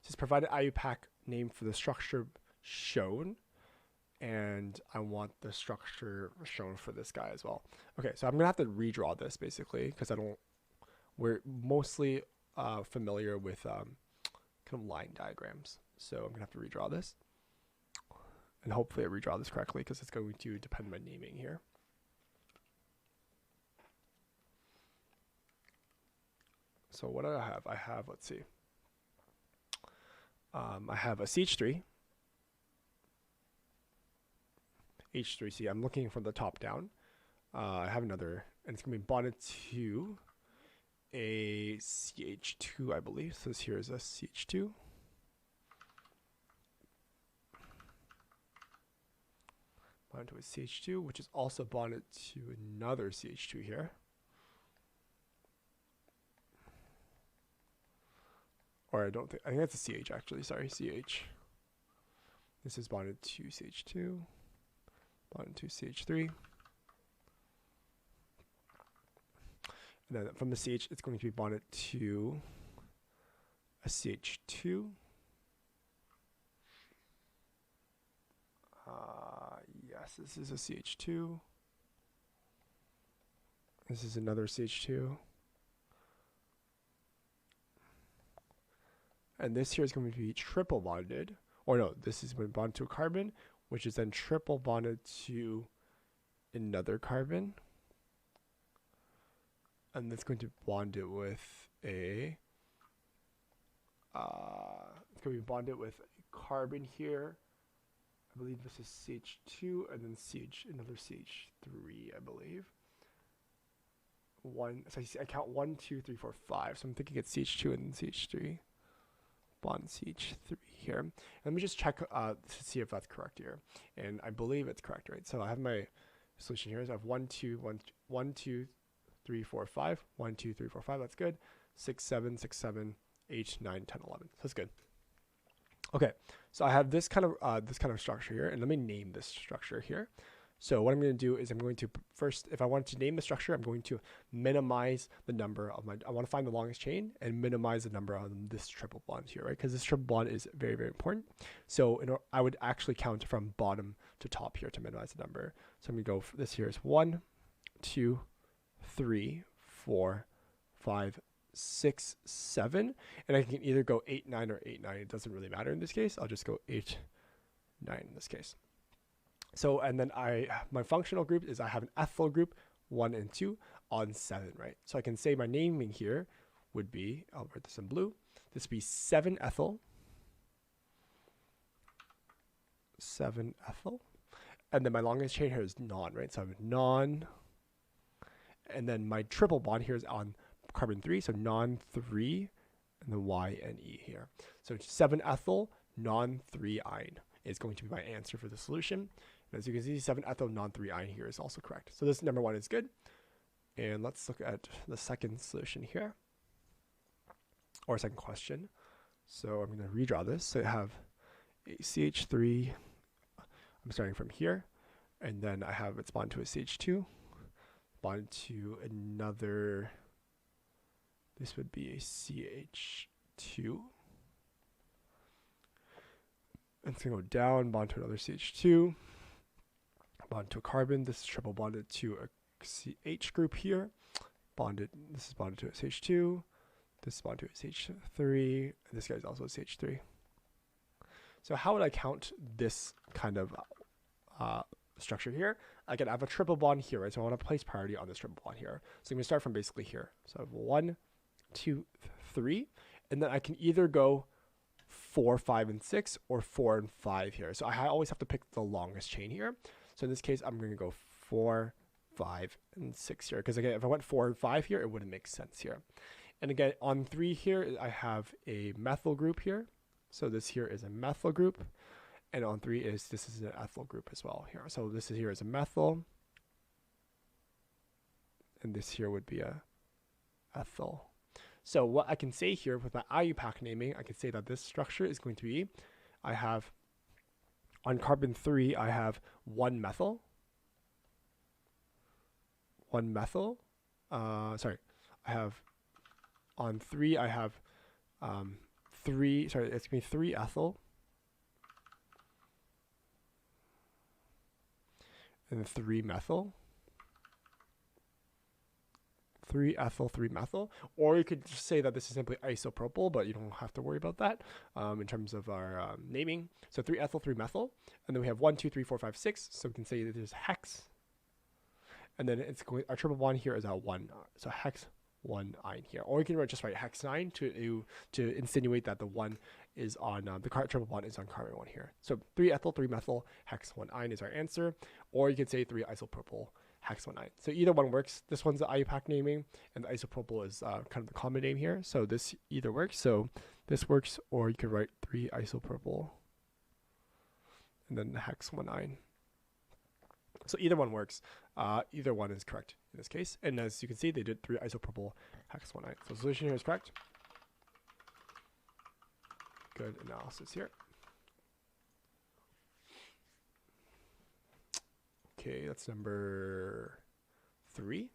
says provide an IUPAC name for the structure shown, and I want the structure shown for this guy as well. Okay, so I'm gonna have to redraw this basically because we're mostly familiar with kind of line diagrams. So I'm gonna have to redraw this, and hopefully I redraw this correctly because it's going to depend on my naming here. So what do I have? I have, let's see. I have a CH3. H3C. I'm looking from the top down. I have another, and it's gonna be bonded to a CH2, I believe. So this here is a CH2. Bonded to a CH2, which is also bonded to another CH2 here. Or I think that's a CH actually, sorry, CH. This is bonded to CH2, bonded to CH3. And then from the CH, it's going to be bonded to a CH2. Yes, this is a CH2. This is another CH2. And this here is going to be triple bonded. Or no, this is going to bond to a carbon, which is then triple bonded to another carbon. And that's going to bond it with a, it's going to be bonded with a carbon here. I believe this is CH2 and then another CH3, I believe. So I count 1, 2, 3, 4, 5. So I'm thinking it's CH2 and then CH3. Bond CH3 here. And let me just check to see if that's correct here. And I believe it's correct, right? So I have my solution here. So I have 1, 2, 3, 4, 5. 1, 2, 3, 4, 5. That's good. 6, 7, 6, 7, 8, 9, 10, 11. So that's good. Okay, so I have this kind of structure here, and let me name this structure here. So what I'm going to do is I'm going to first, if I want to name the structure, I'm going to minimize the number of I want to find the longest chain and minimize the number on this triple bond here, right? Because this triple bond is very, very important. So I would actually count from bottom to top here to minimize the number. So I'm going to go for this here is 1, 2, 3, 4, 5, 6, 7, and I can either go 8, 9, or 8, 9. It doesn't really matter in this case. I'll just go 8, 9 in this case. So, and then my functional group is I have an ethyl group 1 and 2 on 7, right? So I can say my naming here would be, I'll write this in blue. This would be 7 ethyl, 7 ethyl, and then my longest chain here is non, right? So I have non, and then my triple bond here is on carbon 3, so non 3, and then Y and E here. So 7 ethyl, non 3 ine is going to be my answer for the solution. And as you can see, 7 ethyl, non 3 ine here is also correct. So this number 1 is good. And let's look at the second solution here, or second question. So I'm going to redraw this. So I have a CH3. I'm starting from here, and then I have it's bonded to a CH2, bonded to another. This would be a CH2. It's going to go down, bond to another CH2, bond to a carbon. This is triple bonded to a CH group here. This is bonded to a CH2. This is bonded to a CH3. And this guy is also a CH3. So how would I count this kind of structure here? I have a triple bond here, right? So I want to place priority on this triple bond here. So I'm going to start from basically here. So I have 1, 2, 3, and then I can either go 4, 5, and 6, or 4 and 5 here. So I always have to pick the longest chain here. So in this case, I'm going to go 4, 5, and 6 here. Because again, if I went 4 and 5 here, it wouldn't make sense here. And again, on 3 here, I have a methyl group here. So this here is a methyl group. And on 3 this is an ethyl group as well here. So this here is a methyl. And this here would be a ethyl. So what I can say here with my IUPAC naming, I can say that this structure is going to be, I have on carbon 3, I have 1 methyl. I have on 3, I have it's going to be 3-ethyl and 3-methyl. 3-ethyl, 3-methyl, or you could just say that this is simply isopropyl, but you don't have to worry about that in terms of our naming. So 3-ethyl, 3-methyl, and then we have 1, 2, 3, 4, 5, 6. So we can say that there's hex, and then it's going. Our triple bond here is a 1, so hex 1-ine here, or you can just write hex 9 to insinuate that the 1 is on the triple bond is on carbon 1 here. So 3-ethyl, 3-methyl, hex 1-ine is our answer, or you could say 3-isopropyl. Hex 1-ine. So either one works. This one's the IUPAC naming, and the isopropyl is kind of the common name here. So this either works. So this works, or you could write 3-isopropyl, and then the hex 1-ine. So either one works. Either one is correct in this case. And as you can see, they did 3-isopropyl hex 1-ine. So the solution here is correct. Good analysis here. Okay, that's number 3.